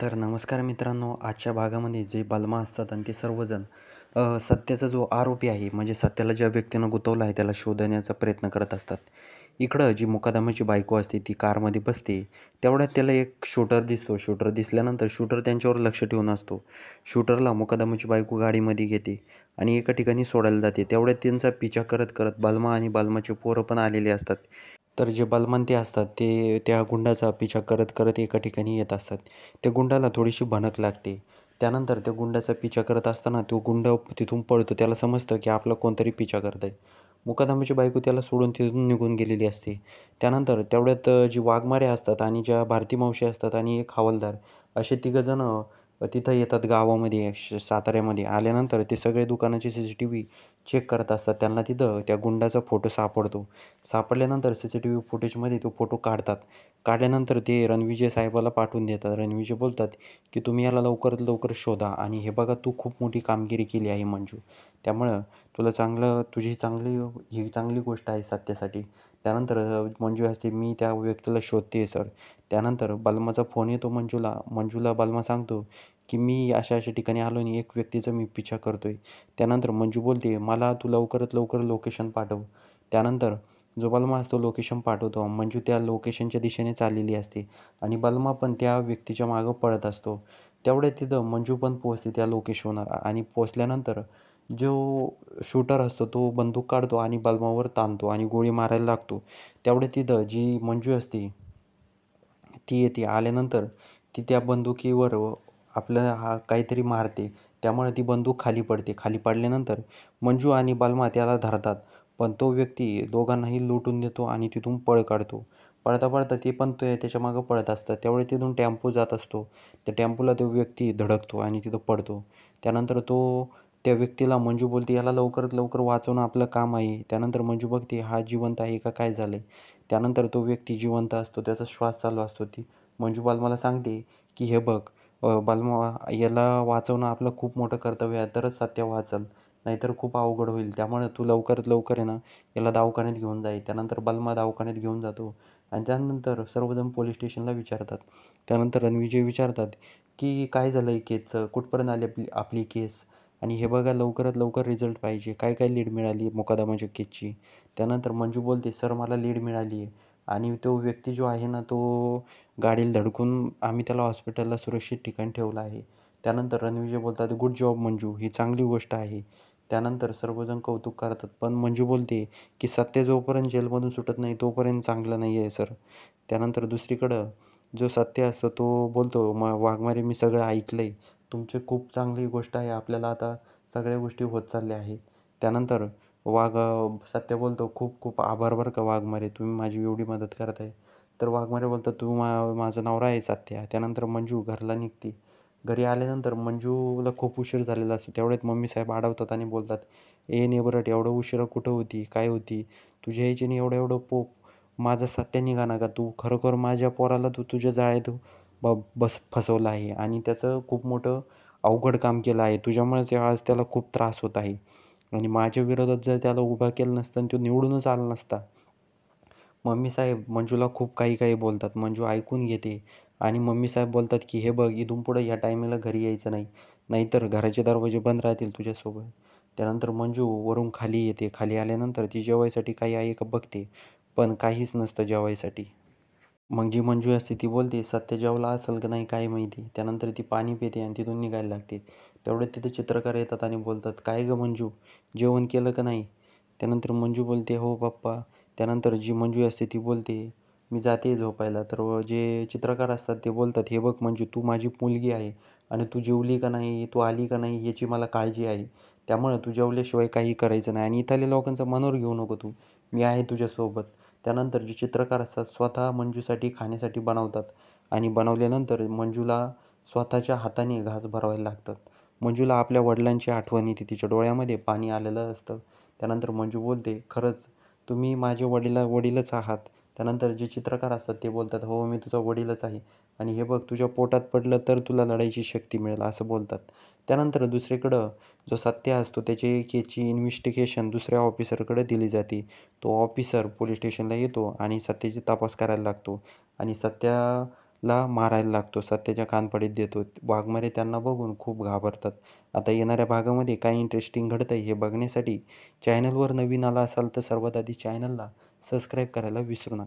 तर नमस्कार मित्रांनो, आजच्या भागामध्ये जे बलमा असतात आणि ते सर्वजण सत्याचा जो आरोपी आहे, म्हणजे सत्याला ज्या व्यक्तीनं गुंतवलं आहे त्याला शोधण्याचा प्रयत्न करत असतात. इकडं जी मुकादमाची बायको असते ती कारमध्ये बसते. तेवढ्यात त्याला एक शूटर दिसतो. शूटर दिसल्यानंतर शूटर त्यांच्यावर लक्ष ठेवून असतो. शूटरला मुकादमाची बायको गाडीमध्ये घेते आणि एका ठिकाणी सोडायला जाते. तेवढ्यात त्यांचा पिछा करत करत बलमा आणि बलमाचे पोरं पण आलेले असतात. तर जे बलवंती असतात ते त्या गुंडाचा पिछा करत करत एका ठिकाणी येत असतात. त्या गुंडाला थोडीशी भनक लागते. त्यानंतर त्या गुंडाचा पिछा करत असताना तो गुंड तिथून पळतो. त्याला समजतं की आपला कोणतरी पिछा करत आहे. मुकादमाची बायको त्याला सोडून तिथून निघून गेलेली असते. त्यानंतर तेवढ्यात जी वाघमारे असतात आणि ज्या भारती मावशी असतात आणि एक हवालदार असे तिघंजणं तिथं येतात गावामध्ये साताऱ्यामध्ये. आल्यानंतर ते सगळे दुकानाचे CCTV चेक करत असतात. त्यांना तिथं त्या गुंडाचा फोटो सापडतो. सापडल्यानंतर CCTV फुटेजमध्ये तो फोटो काढतात. काढल्यानंतर ते रणविजय साहेबाला पाठवून देतात. रणविजय बोलतात की तुम्ही याला लवकरात लवकर शोधा आणि हे बघा तू खूप मोठी कामगिरी केली आहे मंजू. त्यामुळं तुला तुझी ही चांगली गोष्ट आहे सत्यासाठी. त्यानंतर मंजू असते, मी त्या व्यक्तीला शोधते सर. त्यानंतर बलमाचा फोन येतो मंजूला. मंजूला बलमा सांगतो की मी अशा-अशा ठिकाणी आलो आणि एक व्यक्तीचा मी पिछा करतोय. त्यानंतर मंजू बोलते, मला तू लवकरात लवकर लोकेशन पाठव. त्यानंतर जो बलमा असतो लोकेशन पाठवतो. मंजू त्या लोकेशनच्या दिशेने चाललेली असते आणि बलमा पण त्या व्यक्तीच्या मागं पळत असतो. तेवढ्यात तिथं मंजू पण पोहोचते त्या लोकेशनवर आणि पोहोचल्यानंतर जो शूटर असतो तो बंदूक काढतो आणि बलमावर ताणतो आणि गोळी मारायला लागतो. तेवढ्यात तिथं जी मंजू असते ती येते. आल्यानंतर ती त्या बंदुकीवर आपलं काहीतरी मारते. त्यामुळे ती बंदूक खाली पडते. खाली पडल्यानंतर मंजू आणि बलमा त्याला धरतात. पण तो व्यक्ती दोघांनाही लुटून देतो आणि तिथून पळ काढतो. पळता-पळता ते पण त्याच्या मागं पळत असतात. त्यावेळी तिथून टेम्पो जात असतो. त्या टेम्पोला तो व्यक्ती धडकतो आणि तिथं पडतो. त्यानंतर त्या व्यक्तीला मंजू बोलते, "याला लवकरात लवकर वाचवणं आपलं काम आहे." त्यानंतर मंजू बघते हा जिवंत आहे का काय झालं त्यानंतर तो व्यक्ती जिवंत असतो. त्याचा श्वास चालू असतो. ती मंजू बालमाला सांगते की हे बघ बालमा याला वाचवणं आपलं खूप मोठं कर्तव्य आहे. तरच सत्य वाचेल. नाहीतर खूप अवघड होईल. त्यामुळे तू लवकरात लवकर आहे ना याला दवाखान्यात घेऊन जा. त्यानंतर बलमा दवाखान्यात घेऊन जातो आणि त्यानंतर सर्वजण पोलीस स्टेशनला विचारतात. त्यानंतर रणविजय विचारतात की काय झालं आहे केसचं? कुठपर्यंत आली आपली आपली केस? आणि हे बघा लवकरात लवकर रिझल्ट पाहिजे. काय काय लीड मिळाली मुकादमाच्या केसची? त्यानंतर मंजू बोलते, "सर मला लीड मिळाली आहे आणि तो व्यक्ती जो आहे ना तो गाडीला धडकून आम्ही त्याला हॉस्पिटलला सुरक्षित ठिकाणी ठेवलं आहे." त्यानंतर रणविजय बोलतात, "गुड जॉब मंजू. ही चांगली गोष्ट आहे." त्यानंतर सर्वजण कौतुक करतात. पण मंजू बोलते की सत्य जोपर्यंत जेलमधून सुटत नाही तोपर्यंत चांगलं नाही आहे सर. त्यानंतर दुसरीकडं जो सत्य असतो तो बोलतो, वाघमारे मी सगळं ऐकलं आहे. तुमची खूप चांगली गोष्ट आहे. आपल्याला आता सगळ्या गोष्टी होत चालल्या आहेत." त्यानंतर सत्य बोलतो, "खूप खूप आभार बरं का वाघमारे. तुम्ही माझी एवढी मदत करत आहे." तर वाघमारे बोलतात, "तू माझा नवरा आहे सत्या." त्यानंतर मंजू घरला निघते. घरी आल्यानंतर मंजूला खूप उशीर झालेला असतो. तेवढ्यात मम्मीसाहेब अडवतात आणि बोलतात, "ए नेबरट एवढं उशिरा कुठं होती? काय होती? तुझ्या ह्याच्याने एवढं एवढं माझा सत्य निघाना का? तू खरोखर माझ्या पोराला तू तुझ्या जाळ्यात फसवलं आहे आणि त्याचं खूप मोठं अवघड काम केलं आहे. तुझ्यामुळेच आज त्याला खूप त्रास होत आहे आणि माझ्या विरोधात जर त्याला उभा केलं नसतं आणि तो निवडूनच आला नसता." मम्मीसाहेब मंजूला खूप काही काही बोलतात. मंजू ऐकून घेते आणि मम्मीसाहेब बोलतात की हे बघ इथून पुढे या टायमाला घरी यायचं नाही. नाहीतर घराचे दरवाजे बंद राहतील तुझ्यासोबत. त्यानंतर मंजू वरून खाली येते. खाली आल्यानंतर ती जेवायसाठी काही आहे का बघते. पण काहीच नसतं जेवायसाठी. मग जी मंजू असते ती बोलते, "सत्य जेवला असेल का नाही काय माहिती." त्यानंतर ती पाणी पिते आणि तिथून निघायला लागते. तेवढ्यात तिथे चित्रकार येतात आणि बोलतात, "काय गं मंजू, जेवण केलं का नाही?" त्यानंतर मंजू बोलते, "हो पप्पा." त्यानंतर जी मंजू असते ती बोलते, "मी जाते झोपायला." तर जे चित्रकार असतात ते बोलतात, "हे बघ मंजू, तू माझी मुलगी आहे आणि तू जेवली का नाही, तू आली का नाही याची मला काळजी आहे. त्यामुळं तू जेवल्याशिवाय काही करायचं नाही आणि इथल्या लोकांचा मनोर घेऊ नको तू. मी आहे तुझ्यासोबत." त्यानंतर जे चित्रकार असतात स्वतः मंजूसाठी खाण्यासाठी बनवतात आणि बनवल्यानंतर मंजूला स्वतःच्या हाताने घास भरवायला लागतात. मंजूला आपल्या वडिलांची आठवण येते. तिच्या डोळ्यामध्ये पाणी आलेलं असतं. त्यानंतर मंजू बोलते, "खरंच तुम्ही माझे वडीलच आहात." त्यानंतर जे चित्रकार असतात ते बोलतात, "हो मी तुझा वडीलच आहे आणि हे बघ तुझ्या पोटात पडलं तर तुला लढायची शक्ती मिळेल." असं बोलतात. त्यानंतर दुसरीकडं जो सत्य असतो त्याची केसची इन्व्हेस्टिगेशन दुसऱ्या ऑफिसरकडे दिली जाते. तो ऑफिसर पोलीस स्टेशनला येतो आणि सत्याची तपास करायला लागतो आणि सत्याला ला मारायला लागतो, सत्याच्या कानफडीत देतो. वाघमारे त्यांना बघून खूप घाबरतात. आता येणाऱ्या भागामध्ये काय इंटरेस्टिंग घडतंय हे बघण्यासाठी चॅनलवर नवीन आला असाल तर सर्वात आधी चॅनलला सबस्क्राईब करायला विसरू नका.